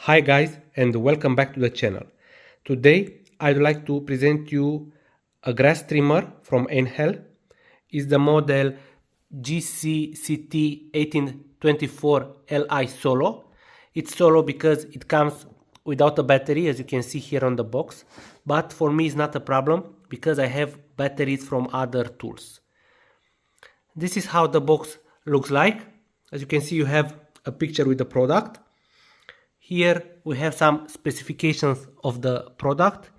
Hi guys, and welcome back to the channel. Today I'd like to present you a grass trimmer from Einhell. It's the model GC-CT 1824 Li Solo. It's solo because it comes without a battery, as you can see here on the box, but for me it's not a problem because I have batteries from other tools. This is how the box looks like. As you can see, you have a picture with the product. Here we have some specifications of the product.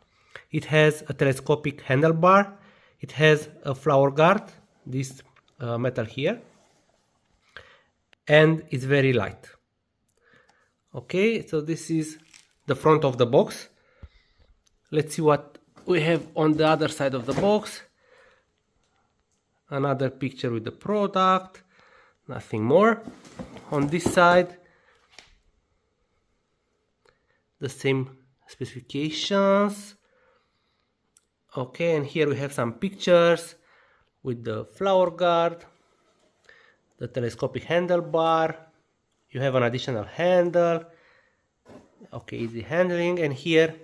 It has a telescopic handlebar. It has a flower guard, this metal here, and it's very light. Okay, so this is the front of the box. Let's see what we have on the other side of the box. Another picture with the product, nothing more. On this side, the same specifications. Okay, and here we have some pictures with the flower guard, the telescopic handlebar. You have an additional handle. Okay, easy handling, and here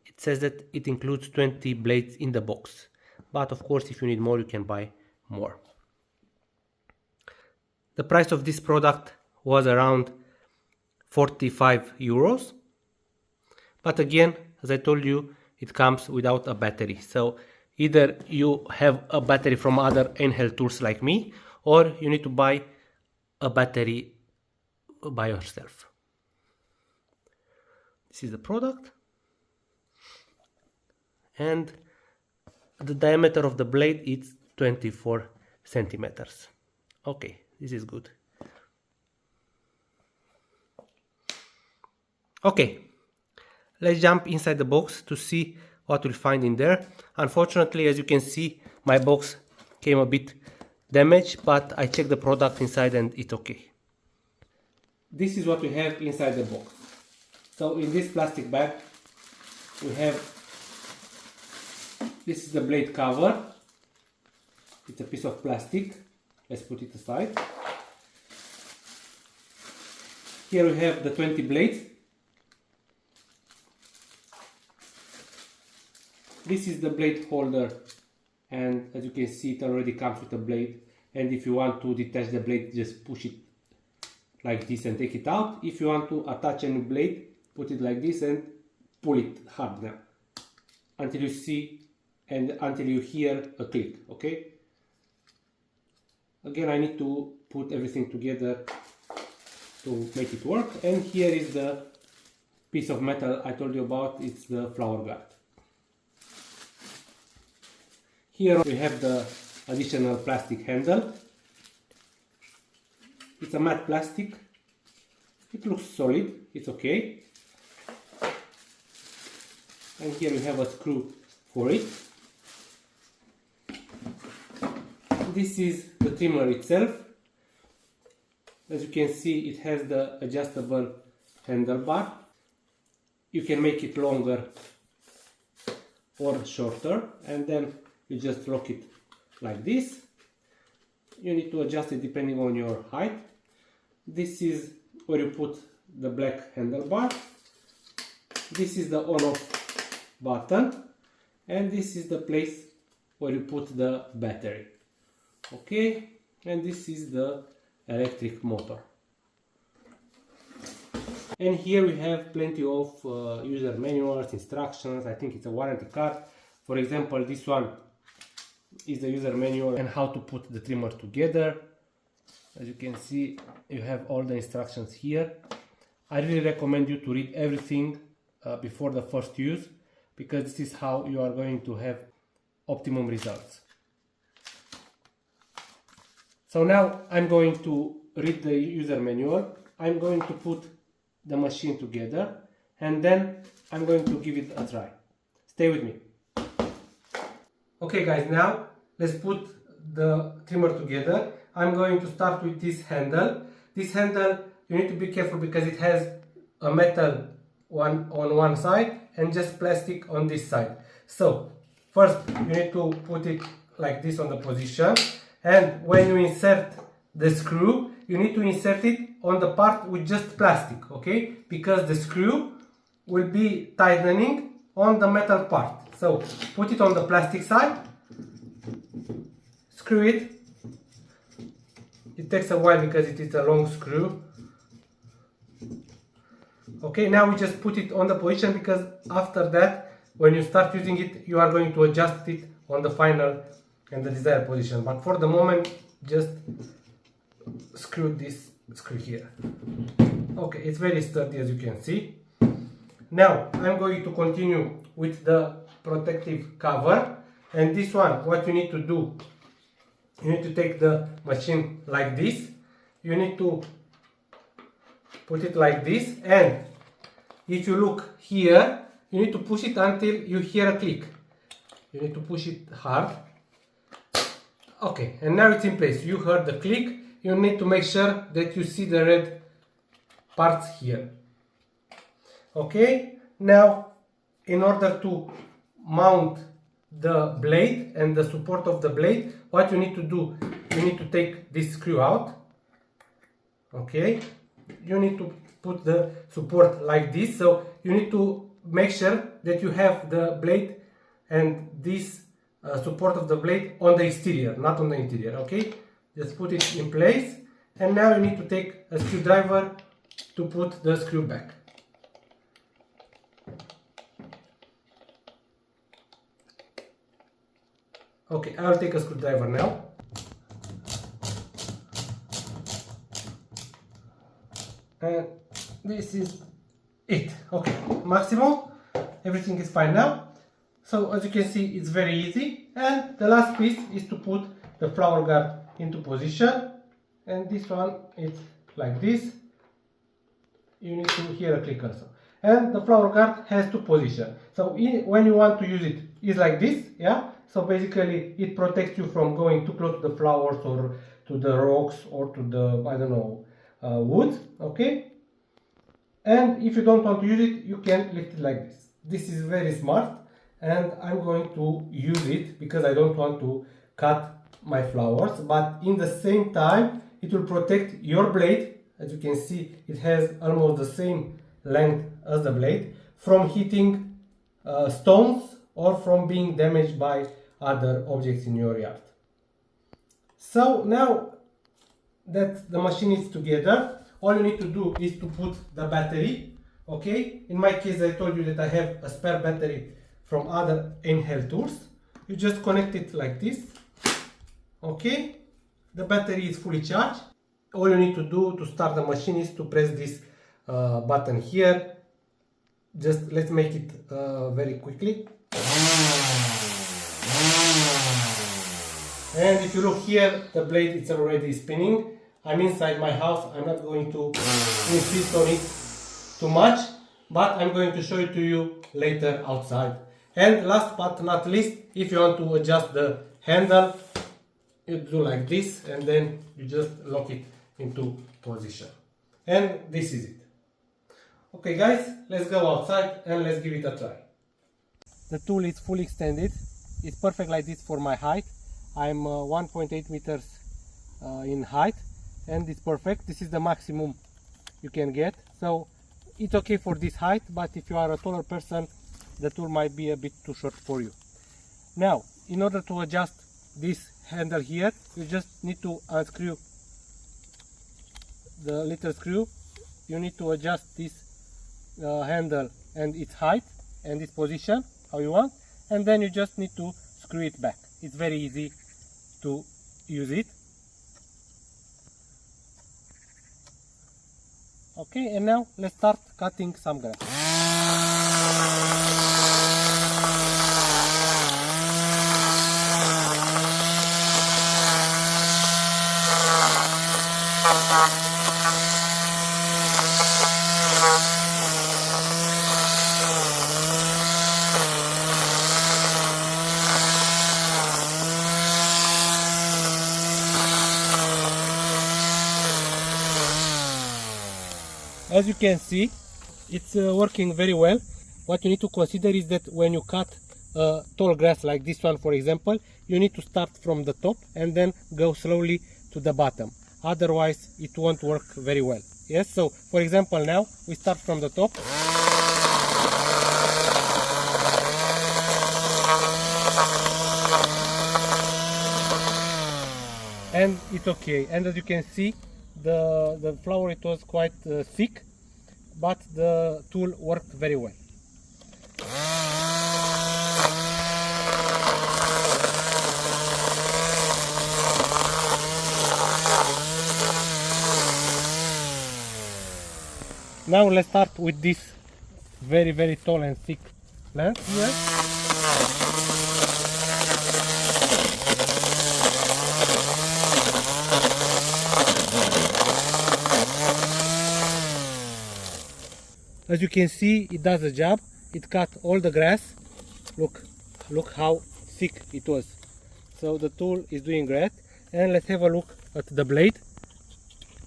it says that it includes 20 blades in the box, but of course if you need more you can buy more. The price of this product was around 45 euros. But again, as I told you, it comes without a battery. So either you have a battery from other Einhell tools like me, or you need to buy a battery by yourself. This is the product. And the diameter of the blade is 24 centimeters. Okay, this is good. Okay. Let's jump inside the box to see what we'll find in there. Unfortunately, as you can see, my box came a bit damaged, but I checked the product inside and it's okay. This is what we have inside the box. So in this plastic bag, we have, this is the blade cover. It's a piece of plastic. Let's put it aside. Here we have the 20 blades. This is the blade holder, and as you can see, it already comes with a blade, and if you want to detach the blade, just push it like this and take it out. If you want to attach a new blade, put it like this and pull it hard now until you see and until you hear a click. Okay, again I need to put everything together to make it work, and here is the piece of metal I told you about. It's the flower guard. Here we have the additional plastic handle. It's a matte plastic. It looks solid, it's okay. And here we have a screw for it. This is the trimmer itself. As you can see, it has the adjustable handlebar. You can make it longer or shorter, and then you just lock it like this. You need to adjust it depending on your height. This is where you put the black handlebar. This is the on-off button, and this is the place where you put the battery. Okay, and this is the electric motor. And here we have plenty of user manuals, instructions. I think it's a warranty card. For example, this one is the user manual and how to put the trimmer together. As you can see, you have all the instructions here. I really recommend you to read everything before the first use, because this is how you are going to have optimum results. So now I'm going to read the user manual. I'm going to put the machine together, and then I'm going to give it a try. Stay with me. Okay guys, now let's put the trimmer together. I'm going to start with this handle. This handle, you need to be careful because it has a metal one on one side and just plastic on this side. So first you need to put it like this on the position, and when you insert the screw, you need to insert it on the part with just plastic, okay? Because the screw will be tightening on the metal part. So put it on the plastic side, screw it. It takes a while because it is a long screw. Okay, now we just put it on the position, because after that, when you start using it, you are going to adjust it on the final and the desired position. But for the moment, just screw this screw here. Okay, it's very sturdy, as you can see. Now I'm going to continue with the protective cover, and this one, what you need to do, you need to take the machine like this, you need to put it like this, and if you look here, you need to push it until you hear a click. You need to push it hard. Okay, and now it's in place. You heard the click. You need to make sure that you see the red parts here. Okay, now in order to mount the blade and the support of the blade, what you need to do, you need to take this screw out. Okay, you need to put the support like this, so you need to make sure that you have the blade and this support of the blade on the exterior, not on the interior. Okay, just put it in place, and now you need to take a screwdriver to put the screw back. Okay, I'll take a screwdriver now. And this is it. Okay, maximum, everything is fine now. So as you can see, it's very easy. And the last piece is to put the flower guard into position, and this one is like this. You need to hear a click also. And the flower guard has two positions. So when you want to use it, it's like this, yeah. So basically, it protects you from going too close to the flowers or to the rocks or to the, I don't know, wood. Okay. And if you don't want to use it, you can lift it like this. This is very smart, and I'm going to use it because I don't want to cut my flowers, but in the same time it will protect your blade. As you can see, it has almost the same length as the blade from hitting stones or from being damaged by other objects in your yard. So now that the machine is together, all you need to do is to put the battery. Okay, in my case, I told you that I have a spare battery from other Einhell tools. You just connect it like this. Okay, the battery is fully charged. All you need to do to start the machine is to press this button here. Just let's make it very quickly. And if you look here, the blade is already spinning. I'm inside my house. I'm not going to insist on it too much, but I'm going to show it to you later outside. And last but not least, if you want to adjust the handle, you do like this, and then you just lock it into position. And this is it. Okay guys, let's go outside and let's give it a try. The tool is fully extended. It's perfect like this for my height. I'm 1.8 meters in height, and it's perfect. This is the maximum you can get. So it's okay for this height, but if you are a taller person, the tool might be a bit too short for you. Now, in order to adjust this handle here, you just need to unscrew the little screw. You need to adjust this handle and its height and its position how you want, and then you just need to screw it back. It's very easy to use it. Okay, and now let's start cutting some grass. As you can see, it's working very well. What you need to consider is that when you cut tall grass like this one, for example, you need to start from the top and then go slowly to the bottom. otherwise it won't work very well. Yes, so for example, now we start from the top. And it's okay, and as you can see, the flour, it was quite thick, but the tool worked very well. Now let's start with this very tall and thick length here. As you can see, it does the job. It cut all the grass. Look how thick it was. So the tool is doing great. And let's have a look at the blade.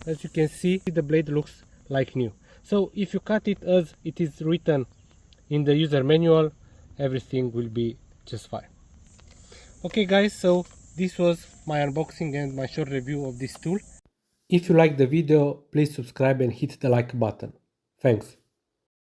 As you can see, the blade looks like new. So if you cut it as it is written in the user manual, everything will be just fine. Okay guys, so this was my unboxing and my short review of this tool. If you liked the video, please subscribe and hit the like button. Thanks.